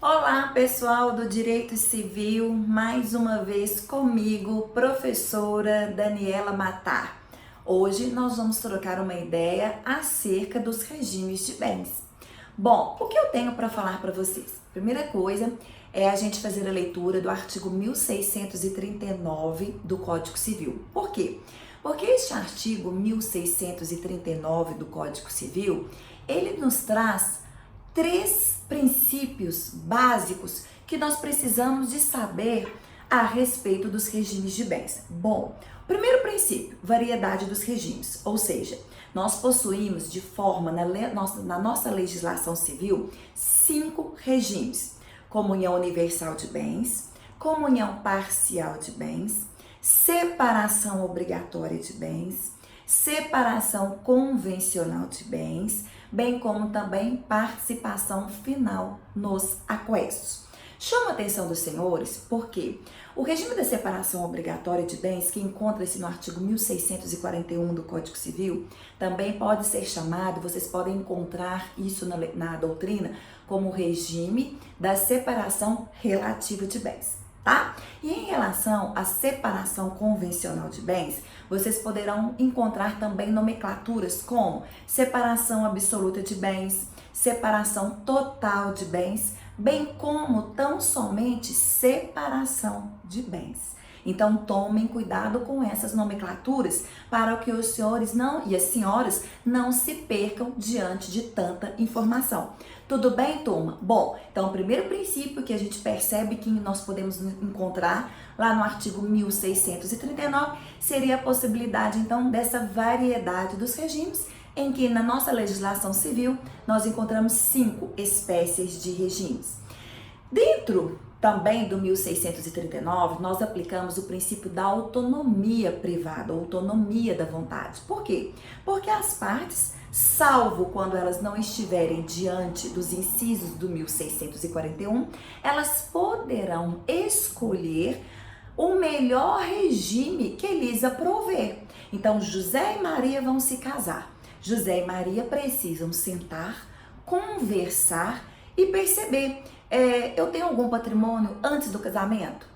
Olá, pessoal do Direito Civil, mais uma vez comigo, professora Daniela Matar. Hoje nós vamos trocar uma ideia acerca dos regimes de bens. Bom, o que eu tenho para falar para vocês? Primeira coisa é a gente fazer a leitura do artigo 1639 do Código Civil. Por quê? Porque este artigo 1639 do Código Civil, ele nos traz três princípios básicos que nós precisamos de saber a respeito dos regimes de bens. Bom, primeiro princípio, variedade dos regimes, ou seja, nós possuímos de forma, na nossa legislação civil, 5 regimes: comunhão universal de bens, comunhão parcial de bens, separação obrigatória de bens, separação convencional de bens, bem como também participação final nos aquestos. Chama a atenção dos senhores porque o regime da separação obrigatória de bens, que encontra-se no artigo 1641 do Código Civil, também pode ser chamado, vocês podem encontrar isso na doutrina, como regime da separação relativa de bens. Tá? E em relação à separação convencional de bens, vocês poderão encontrar também nomenclaturas como separação absoluta de bens, separação total de bens, bem como tão somente separação de bens. Então tomem cuidado com essas nomenclaturas para que os senhores e as senhoras não se percam diante de tanta informação. Tudo bem, turma? Bom, então o primeiro princípio que a gente percebe que nós podemos encontrar lá no artigo 1639 seria a possibilidade então dessa variedade dos regimes, em que na nossa legislação civil nós encontramos 5 espécies de regimes. Dentro também do 1639, nós aplicamos o princípio da autonomia privada, autonomia da vontade. Por quê? Porque as partes, salvo quando elas não estiverem diante dos incisos do 1641, elas poderão escolher o melhor regime que lhes aprouver. Então, José e Maria vão se casar. José e Maria precisam sentar, conversar e perceber: eu tenho algum patrimônio antes do casamento?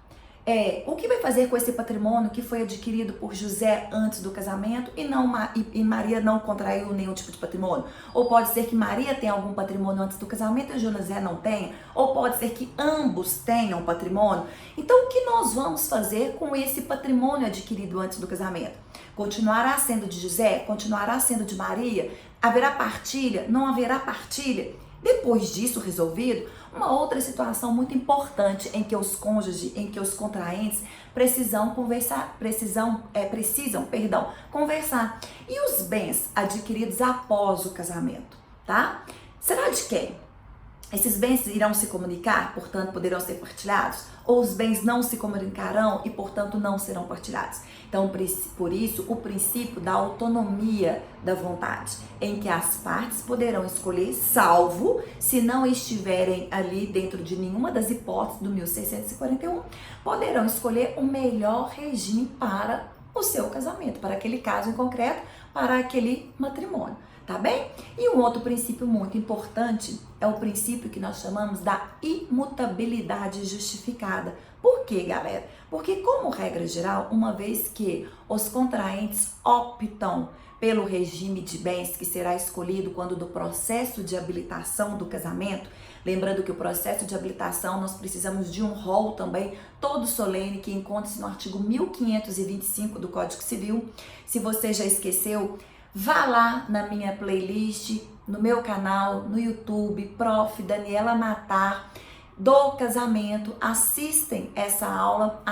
O que vai fazer com esse patrimônio que foi adquirido por José antes do casamento e Maria não contraiu nenhum tipo de patrimônio? Ou pode ser que Maria tenha algum patrimônio antes do casamento e José não tenha? Ou pode ser que ambos tenham patrimônio? Então, o que nós vamos fazer com esse patrimônio adquirido antes do casamento? Continuará sendo de José? Continuará sendo de Maria? Haverá partilha? Não haverá partilha? Depois disso resolvido, uma outra situação muito importante em que os cônjuges, em que os contraentes precisam conversar. E os bens adquiridos após o casamento, tá? Será de quem? Esses bens irão se comunicar, portanto poderão ser partilhados? Ou os bens não se comunicarão e, portanto, não serão partilhados? Então, por isso, o princípio da autonomia da vontade, em que as partes poderão escolher, salvo se não estiverem ali dentro de nenhuma das hipóteses do 1641, poderão escolher o melhor regime para o seu casamento, para aquele caso em concreto, para aquele matrimônio. Tá bem? E um outro princípio muito importante é o princípio que nós chamamos da imutabilidade justificada. Por quê, galera? Porque, como regra geral, uma vez que os contraentes optam pelo regime de bens que será escolhido quando do processo de habilitação do casamento, lembrando que o processo de habilitação nós precisamos de um rol também todo solene que encontra-se no artigo 1525 do Código Civil. Se você já esqueceu, vá lá na minha playlist, no meu canal, no YouTube, Prof. Daniela Matar, do casamento. Assista essa aula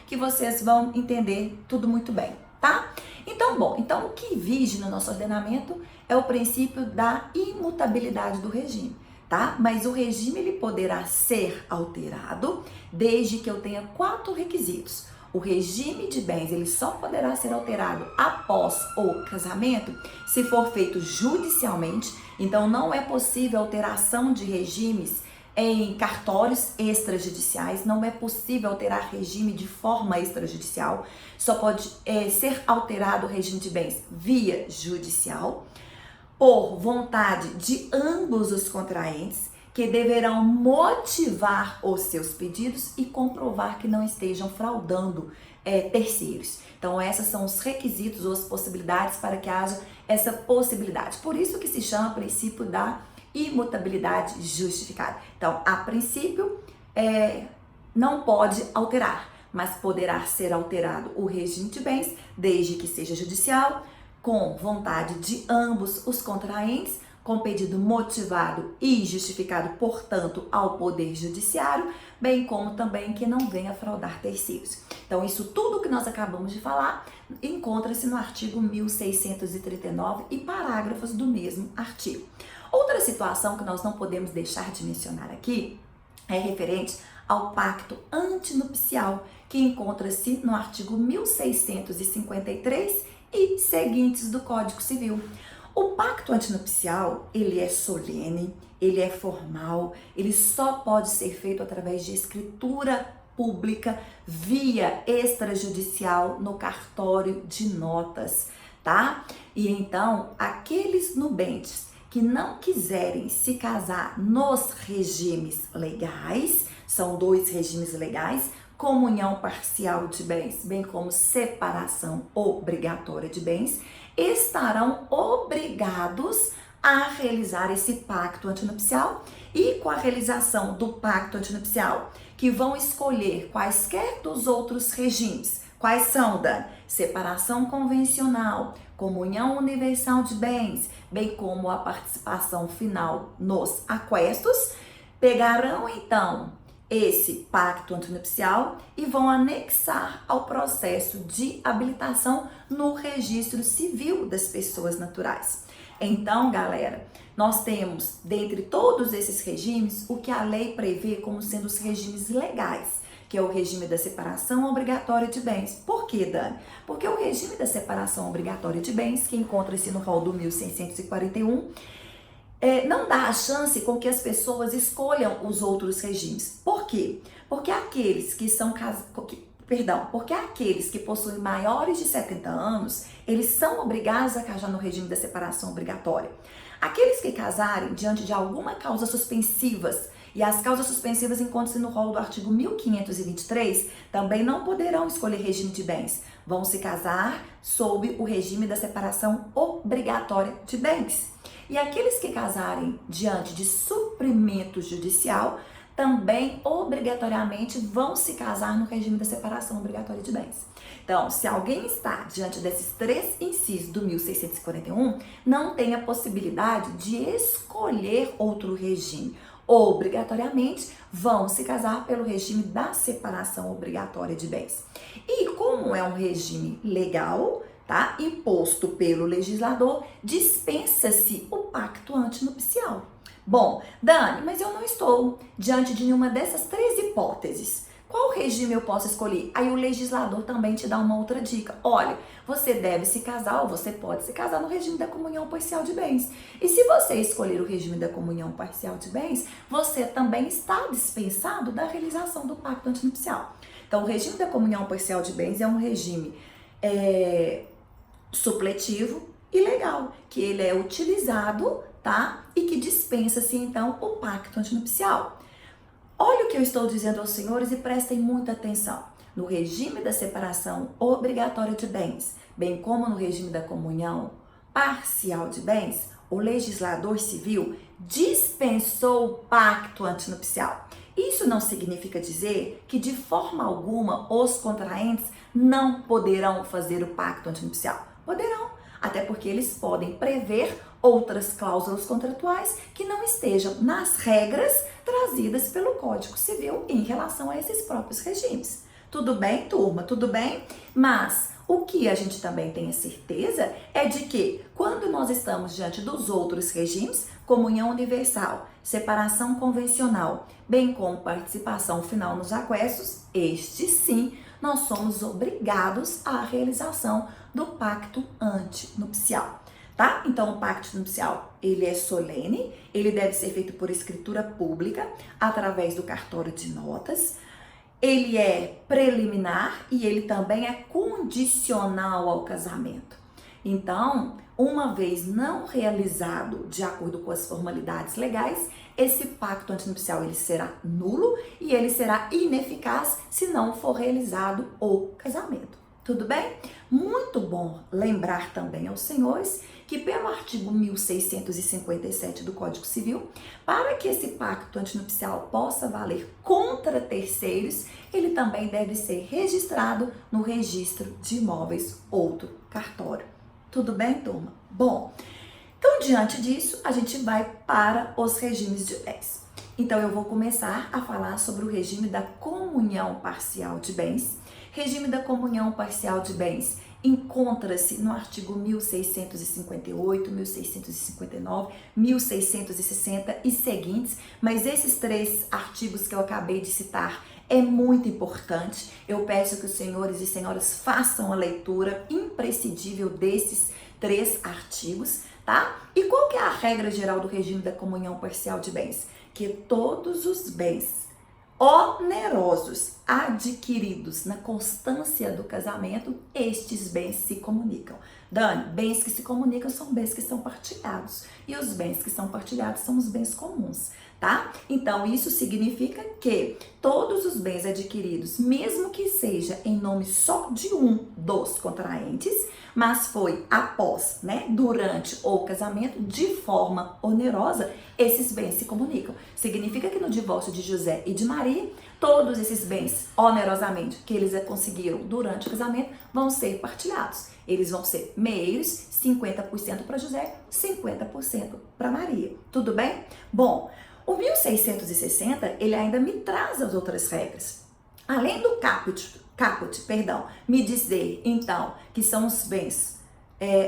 que vocês vão entender tudo muito bem, tá? Então, o que vige no nosso ordenamento é o princípio da imutabilidade do regime, tá? Mas o regime ele poderá ser alterado desde que eu tenha 4 requisitos. O regime de bens ele só poderá ser alterado após o casamento se for feito judicialmente. Então não é possível alteração de regimes em cartórios extrajudiciais, não é possível alterar regime de forma extrajudicial, só pode ser alterado o regime de bens via judicial, por vontade de ambos os contraentes. que deverão motivar os seus pedidos e comprovar que não estejam fraudando terceiros. Então, esses são os requisitos ou as possibilidades para que haja essa possibilidade. Por isso que se chama princípio da imutabilidade justificada. Então, a princípio, não pode alterar, mas poderá ser alterado o regime de bens, desde que seja judicial, com vontade de ambos os contraentes, com pedido motivado e justificado, portanto, ao Poder Judiciário, bem como também que não venha fraudar terceiros. Então, isso tudo que nós acabamos de falar encontra-se no artigo 1639 e parágrafos do mesmo artigo. Outra situação que nós não podemos deixar de mencionar aqui é referente ao pacto antinupcial, que encontra-se no artigo 1653 e seguintes do Código Civil. O pacto antinupcial, ele é solene, ele é formal, ele só pode ser feito através de escritura pública via extrajudicial no cartório de notas, tá? E então, aqueles nubentes que não quiserem se casar nos regimes legais, são dois regimes legais, comunhão parcial de bens, bem como separação obrigatória de bens, estarão obrigados a realizar esse pacto antinupcial e com a realização do pacto antinupcial, que vão escolher quaisquer dos outros regimes. Quais são, Dani? Separação convencional, comunhão universal de bens, bem como a participação final nos aquestos, pegarão então esse pacto antinupcial e vão anexar ao processo de habilitação no registro civil das pessoas naturais. Então, galera, nós temos, dentre todos esses regimes, o que a lei prevê como sendo os regimes legais, que é o regime da separação obrigatória de bens. Por quê, Dani? Porque o regime da separação obrigatória de bens, que encontra-se no rol do 1641, não dá a chance com que as pessoas escolham os outros regimes. Por quê? Porque aqueles que possuem maiores de 70 anos, eles são obrigados a casar no regime da separação obrigatória. Aqueles que casarem diante de alguma causa suspensivas, e as causas suspensivas encontram-se no rol do artigo 1523, também não poderão escolher regime de bens. Vão se casar sob o regime da separação obrigatória de bens. E aqueles que casarem diante de suprimento judicial também obrigatoriamente vão se casar no regime da separação obrigatória de bens. Então, se alguém está diante desses três incisos do 1641, não tem a possibilidade de escolher outro regime. Obrigatoriamente vão se casar pelo regime da separação obrigatória de bens. E como é um regime legal, tá, imposto pelo legislador, dispensa-se o pacto antinupcial. Bom, Dani, mas eu não estou diante de nenhuma dessas três hipóteses. Qual regime eu posso escolher? Aí o legislador também te dá uma outra dica. Olha, você deve se casar ou você pode se casar no regime da comunhão parcial de bens. E se você escolher o regime da comunhão parcial de bens, você também está dispensado da realização do pacto antinupcial. Então, o regime da comunhão parcial de bens é um regime supletivo e legal, que ele é utilizado, tá? E que dispensa-se, então, o pacto antinupcial. Olha o que eu estou dizendo aos senhores e prestem muita atenção. No regime da separação obrigatória de bens, bem como no regime da comunhão parcial de bens, o legislador civil dispensou o pacto antinupcial. Isso não significa dizer que, de forma alguma, os contraentes não poderão fazer o pacto antinupcial. Poderão, até porque eles podem prever outras cláusulas contratuais que não estejam nas regras trazidas pelo Código Civil em relação a esses próprios regimes. Tudo bem, turma? Tudo bem? Mas o que a gente também tem a certeza é de que, quando nós estamos diante dos outros regimes, comunhão universal, separação convencional, bem como participação final nos aquestos, este sim, nós somos obrigados à realização do pacto antinupcial. Tá? Então, o pacto nupcial, ele é solene, ele deve ser feito por escritura pública, através do cartório de notas, ele é preliminar e ele também é condicional ao casamento. Então, uma vez não realizado de acordo com as formalidades legais, esse pacto antinupcial ele será nulo e ele será ineficaz se não for realizado o casamento. Tudo bem? Muito bom lembrar também aos senhores que pelo artigo 1657 do Código Civil, para que esse pacto antinupcial possa valer contra terceiros, ele também deve ser registrado no registro de imóveis, outro cartório. Tudo bem, turma? Bom, então diante disso, a gente vai para os regimes de bens. Então eu vou começar a falar sobre o regime da comunhão parcial de bens. Regime da comunhão parcial de bens encontra-se no artigo 1658, 1659, 1660 e seguintes, mas esses 3 artigos que eu acabei de citar é muito importante. Eu peço que os senhores e senhoras façam a leitura imprescindível desses 3 artigos, tá? E qual que é a regra geral do regime da comunhão parcial de bens? Que todos os bens onerosos adquiridos na constância do casamento, estes bens se comunicam. Dani, bens que se comunicam são bens que são partilhados e os bens que são partilhados são os bens comuns, tá? Então isso significa que todos os bens adquiridos, mesmo que seja em nome só de um dos contraentes, mas foi após, durante o casamento, de forma onerosa, esses bens se comunicam. Significa que no divórcio de José e de Maria, todos esses bens, onerosamente, que eles conseguiram durante o casamento, vão ser partilhados. Eles vão ser meios, 50% para José, 50% para Maria. Tudo bem? Bom, o 1660, ele ainda me traz as outras regras. Além do caput, me dizer, então, que são os bens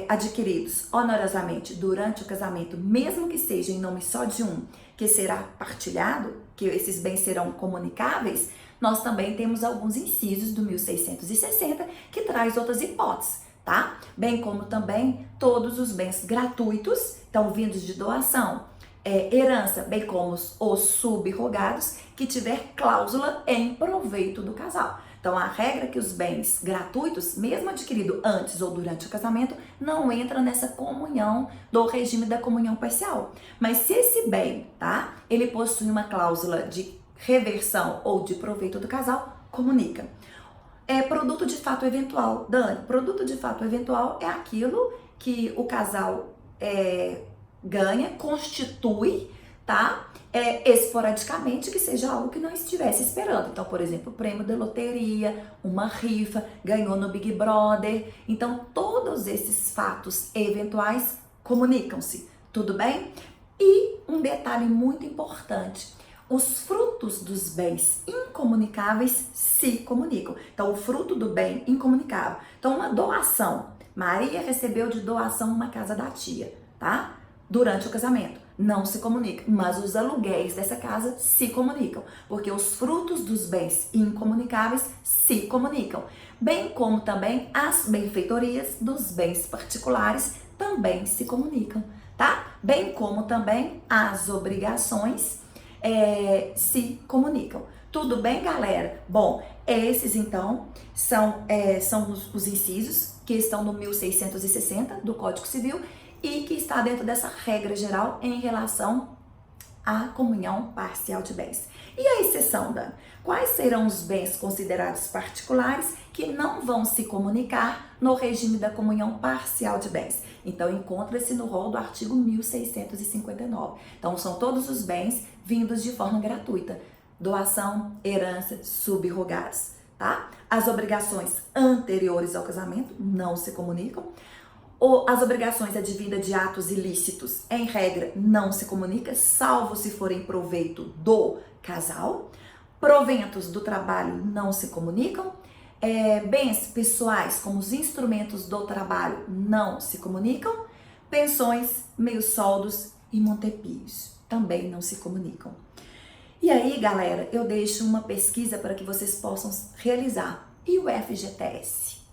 adquiridos onerosamente durante o casamento, mesmo que seja em nome só de um, que será partilhado, que esses bens serão comunicáveis, nós também temos alguns incisos do 1660 que traz outras hipóteses, tá? Bem como também todos os bens gratuitos, então vindos de doação, herança, bem como os subrogados, que tiver cláusula em proveito do casal. Então, a regra é que os bens gratuitos, mesmo adquirido antes ou durante o casamento, não entra nessa comunhão do regime da comunhão parcial. Mas se esse bem, tá, ele possui uma cláusula de reversão ou de proveito do casal, comunica. Produto de fato eventual. Dani, produto de fato eventual é aquilo que o casal ganha, constitui, tá? Esporadicamente, que seja algo que não estivesse esperando. Então, por exemplo, prêmio da loteria, uma rifa, ganhou no Big Brother. Então, todos esses fatos eventuais comunicam-se, tudo bem? E um detalhe muito importante, os frutos dos bens incomunicáveis se comunicam. Então, o fruto do bem incomunicável. Então, uma doação. Maria recebeu de doação uma casa da tia, tá? Durante o casamento. Não se comunica, mas os aluguéis dessa casa se comunicam, porque os frutos dos bens incomunicáveis se comunicam, bem como também as benfeitorias dos bens particulares também se comunicam, tá? Bem como também as obrigações se comunicam. Tudo bem, galera? Bom, esses então são os incisos que estão no 1660 do Código Civil e que está dentro dessa regra geral em relação à comunhão parcial de bens. E a exceção, Dani? Quais serão os bens considerados particulares que não vão se comunicar no regime da comunhão parcial de bens? Então, encontra-se no rol do artigo 1659. Então, são todos os bens vindos de forma gratuita. Doação, herança, subrogados, tá? As obrigações anteriores ao casamento não se comunicam. Ou as obrigações advindas de atos ilícitos, em regra, não se comunica, salvo se forem proveito do casal. Proventos do trabalho não se comunicam. Bens pessoais, como os instrumentos do trabalho, não se comunicam. Pensões, meios soldos e montepios também não se comunicam. E aí, galera, eu deixo uma pesquisa para que vocês possam realizar. E o FGTS?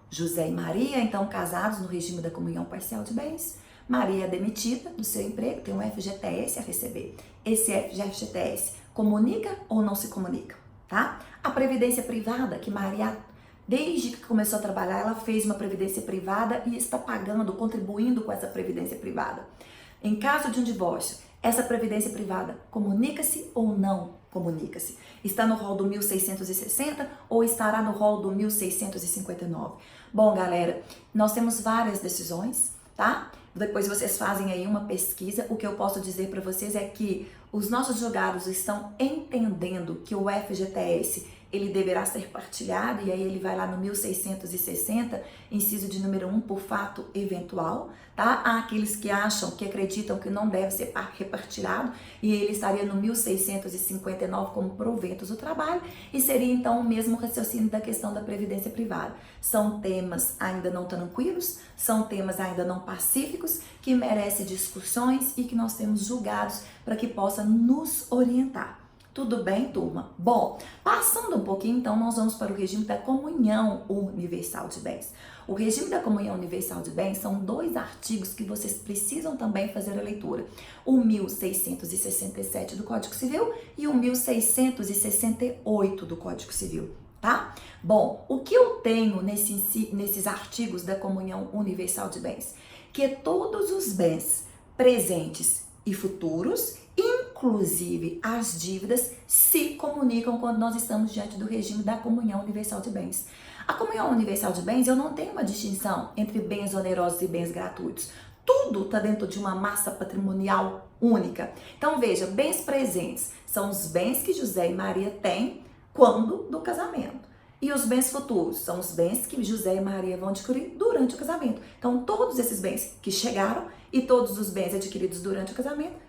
José e Maria, então, casados no regime da comunhão parcial de bens. Maria é demitida do seu emprego, tem um FGTS a receber. Esse FGTS comunica ou não se comunica, tá? A previdência privada que Maria Desde que começou a trabalhar, ela fez uma previdência privada e está pagando, contribuindo com essa previdência privada. Em caso de um divórcio, essa previdência privada comunica-se ou não comunica-se? Está no rol do 1660 ou estará no rol do 1659? Bom, galera, nós temos várias decisões, tá? Depois vocês fazem aí uma pesquisa. O que eu posso dizer para vocês é que os nossos julgados estão entendendo que o FGTS ele deverá ser partilhado, e aí ele vai lá no 1660, inciso de número 1, por fato eventual, tá? Há aqueles que acham, que acreditam que não deve ser repartilhado, e ele estaria no 1659 como proventos do trabalho, e seria então o mesmo raciocínio da questão da previdência privada. São temas ainda não tranquilos, são temas ainda não pacíficos, que merecem discussões e que nós temos julgados para que possa nos orientar. Tudo bem, turma? Bom, passando um pouquinho, então, nós vamos para o regime da comunhão universal de bens. O regime da comunhão universal de bens são 2 artigos que vocês precisam também fazer a leitura. O 1667 do Código Civil e o 1668 do Código Civil, tá? Bom, o que eu tenho nesses artigos da comunhão universal de bens? Que todos os bens presentes e futuros, inclusive as dívidas, se comunicam quando nós estamos diante do regime da comunhão universal de bens. A comunhão universal de bens, eu não tenho uma distinção entre bens onerosos e bens gratuitos. Tudo está dentro de uma massa patrimonial única. Então veja, bens presentes são os bens que José e Maria têm quando do casamento. E os bens futuros são os bens que José e Maria vão adquirir durante o casamento. Então todos esses bens que chegaram e todos os bens adquiridos durante o casamento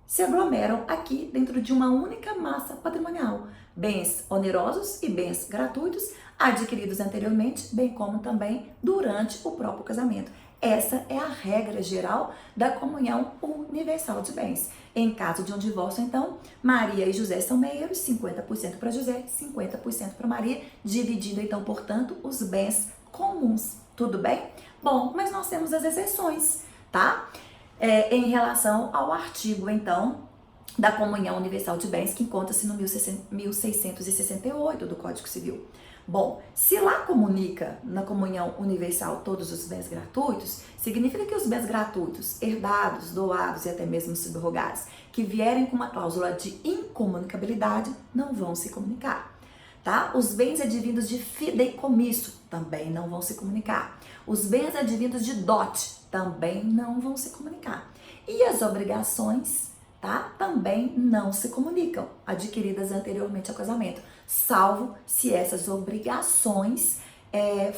se aglomeram aqui dentro de uma única massa patrimonial. Bens onerosos e bens gratuitos adquiridos anteriormente, bem como também durante o próprio casamento. Essa é a regra geral da comunhão universal de bens. Em caso de um divórcio, então, Maria e José são meios, 50% para José, 50% para Maria, dividindo, então, portanto, os bens comuns. Tudo bem? Bom, mas nós temos as exceções, tá? Em relação ao artigo, então, da comunhão universal de bens, que encontra-se no 1668 do Código Civil. Bom, se lá comunica na comunhão universal todos os bens gratuitos, significa que os bens gratuitos, herdados, doados e até mesmo subrogados, que vierem com uma cláusula de incomunicabilidade, não vão se comunicar. Tá? Os bens advindos de fideicomisso também não vão se comunicar. Os bens advindos de dote também não vão se comunicar. E as obrigações, tá? Também não se comunicam, adquiridas anteriormente ao casamento, salvo se essas obrigações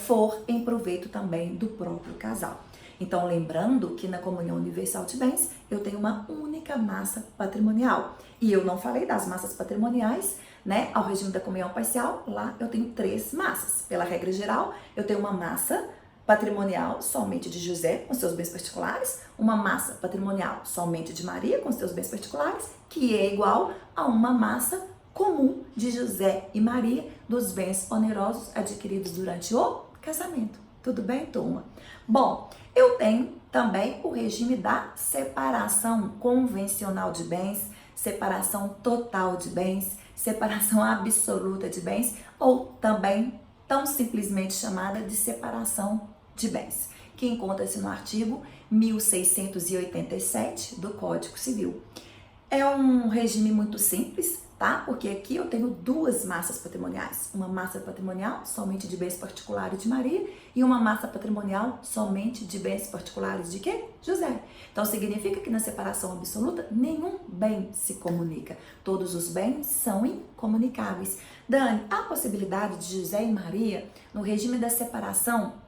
for em proveito também do próprio casal. Então, lembrando que na comunhão universal de bens, eu tenho uma única massa patrimonial. E eu não falei das massas patrimoniais, né? Ao regime da comunhão parcial, lá eu tenho 3 massas. Pela regra geral, eu tenho uma massa patrimonial somente de José com seus bens particulares, uma massa patrimonial somente de Maria com seus bens particulares, que é igual a uma massa comum de José e Maria dos bens onerosos adquiridos durante o casamento. Tudo bem, turma? Bom, eu tenho também o regime da separação convencional de bens, separação total de bens, separação absoluta de bens, ou também tão simplesmente chamada de separação de bens, que encontra-se no artigo 1687 do Código Civil. É um regime muito simples, tá? Porque aqui eu tenho 2 massas patrimoniais. Uma massa patrimonial somente de bens particulares de Maria e uma massa patrimonial somente de bens particulares de quê? José. Então significa que na separação absoluta nenhum bem se comunica. Todos os bens são incomunicáveis. Dani, há a possibilidade de José e Maria, no regime da separação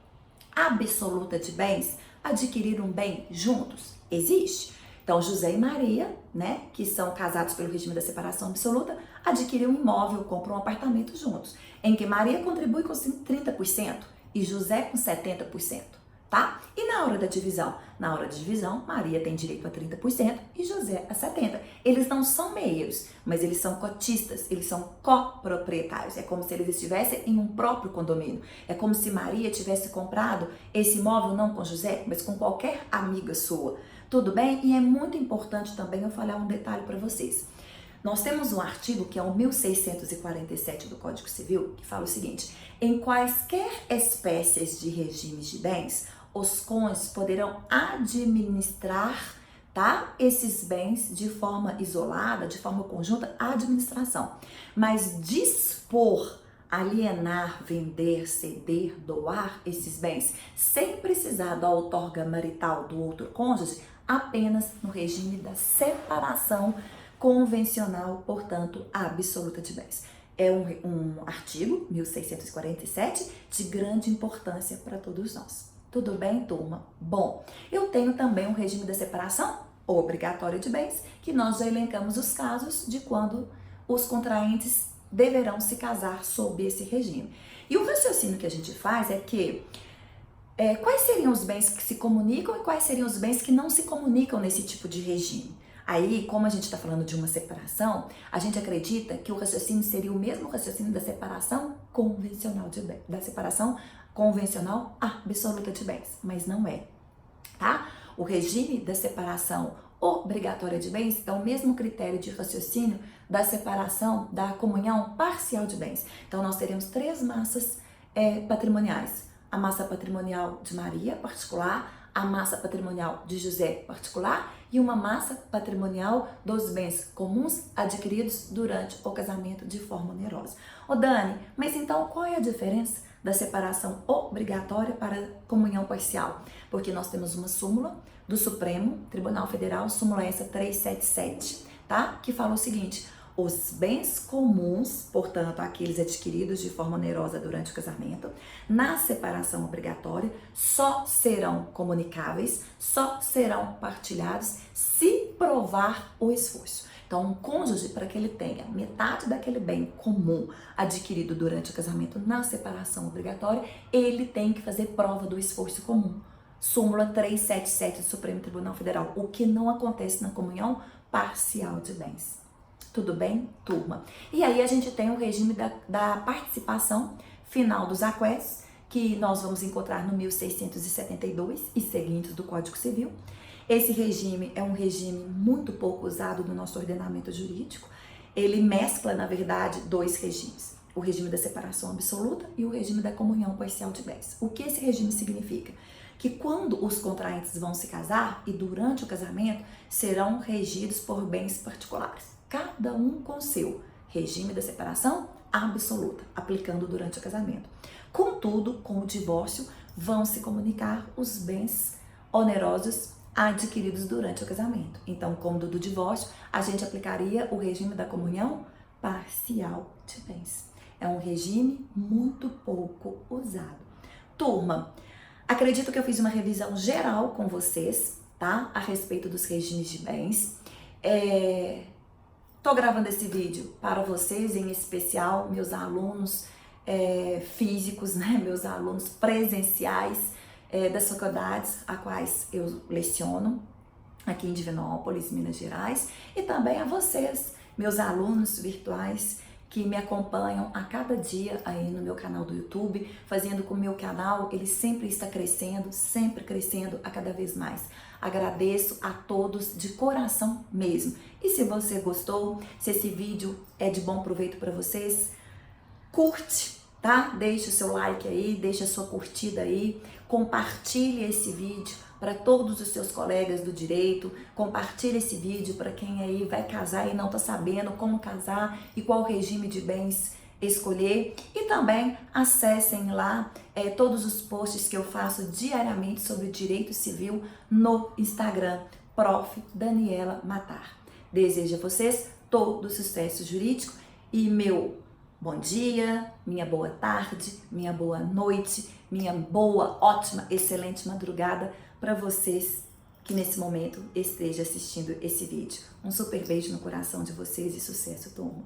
absoluta de bens, adquirir um bem juntos? Existe. Então, José e Maria, né, que são casados pelo regime da separação absoluta, adquirem um imóvel, compram um apartamento juntos, em que Maria contribui com 30% e José com 70%, tá? E na hora da divisão? Na hora da divisão, Maria tem direito a 30% e José a 70%. Eles não são meios, mas eles são cotistas, eles são coproprietários. É como se eles estivessem em um próprio condomínio. É como se Maria tivesse comprado esse imóvel não com José, mas com qualquer amiga sua. Tudo bem? E é muito importante também eu falar um detalhe para vocês. Nós temos um artigo que é o 1647 do Código Civil, que fala o seguinte: em quaisquer espécies de regimes de bens, os cônjuges poderão administrar, tá, esses bens de forma isolada, de forma conjunta, a administração. Mas dispor, alienar, vender, ceder, doar esses bens sem precisar da outorga marital do outro cônjuge, apenas no regime da separação convencional, portanto, absoluta de bens. É um artigo, 1647, de grande importância para todos nós. Tudo bem, turma? Bom, eu tenho também um regime da separação obrigatória de bens, que nós já elencamos os casos de quando os contraentes deverão se casar sob esse regime. E o raciocínio que a gente faz é que quais seriam os bens que se comunicam e quais seriam os bens que não se comunicam nesse tipo de regime? Aí, como a gente está falando de uma separação, a gente acredita que o raciocínio seria o mesmo raciocínio da separação convencional de bens, da separação convencional absoluta de bens, mas não é, tá? O regime da separação obrigatória de bens é o mesmo critério de raciocínio da separação da comunhão parcial de bens. Então, nós teremos três massas patrimoniais: a massa patrimonial de Maria, particular, a massa patrimonial de José, particular, e uma massa patrimonial dos bens comuns adquiridos durante o casamento de forma onerosa. Ô Dani, mas então qual é a diferença da separação obrigatória para a comunhão parcial? Porque nós temos uma súmula do Supremo Tribunal Federal, súmula essa 377, tá? Que fala o seguinte: os bens comuns, portanto, aqueles adquiridos de forma onerosa durante o casamento, na separação obrigatória, só serão comunicáveis, só serão partilhados se provar o esforço. Então, um cônjuge, para que ele tenha metade daquele bem comum adquirido durante o casamento na separação obrigatória, ele tem que fazer prova do esforço comum. Súmula 377 do Supremo Tribunal Federal, o que não acontece na comunhão parcial de bens. Tudo bem, turma? E aí a gente tem o regime da participação final dos aquestos, que nós vamos encontrar no 1672 e seguintes do Código Civil. Esse regime é um regime muito pouco usado no nosso ordenamento jurídico. Ele mescla, na verdade, dois regimes: o regime da separação absoluta e o regime da comunhão parcial de bens. O que esse regime significa? Que quando os contraentes vão se casar e durante o casamento serão regidos por bens particulares, cada um com seu regime da separação absoluta, aplicando durante o casamento. Contudo, com o divórcio, vão se comunicar os bens onerosos adquiridos durante o casamento. Então, como do divórcio, a gente aplicaria o regime da comunhão parcial de bens. É um regime muito pouco usado. Turma, acredito que eu fiz uma revisão geral com vocês, tá? A respeito dos regimes de bens. Tô gravando esse vídeo para vocês, em especial meus alunos físicos, né? Meus alunos presenciais das faculdades a quais eu leciono aqui em Divinópolis, Minas Gerais, e também a vocês, meus alunos virtuais que me acompanham a cada dia aí no meu canal do YouTube, fazendo com que o meu canal ele sempre está crescendo, sempre crescendo a cada vez mais. Agradeço a todos de coração mesmo. E se você gostou, se esse vídeo é de bom proveito para vocês, curte, tá? Deixa o seu like aí, deixa a sua curtida aí, compartilhe esse vídeo para todos os seus colegas do direito, compartilhe esse vídeo para quem aí vai casar e não tá sabendo como casar e qual regime de bens escolher, e também acessem lá todos os posts que eu faço diariamente sobre direito civil no Instagram, Prof. Daniela Matar. Desejo a vocês todo sucesso jurídico e meu bom dia, minha boa tarde, minha boa noite, minha boa, ótima, excelente madrugada para vocês que nesse momento estejam assistindo esse vídeo. Um super beijo no coração de vocês e sucesso, turma.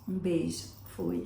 Um beijo. Fui.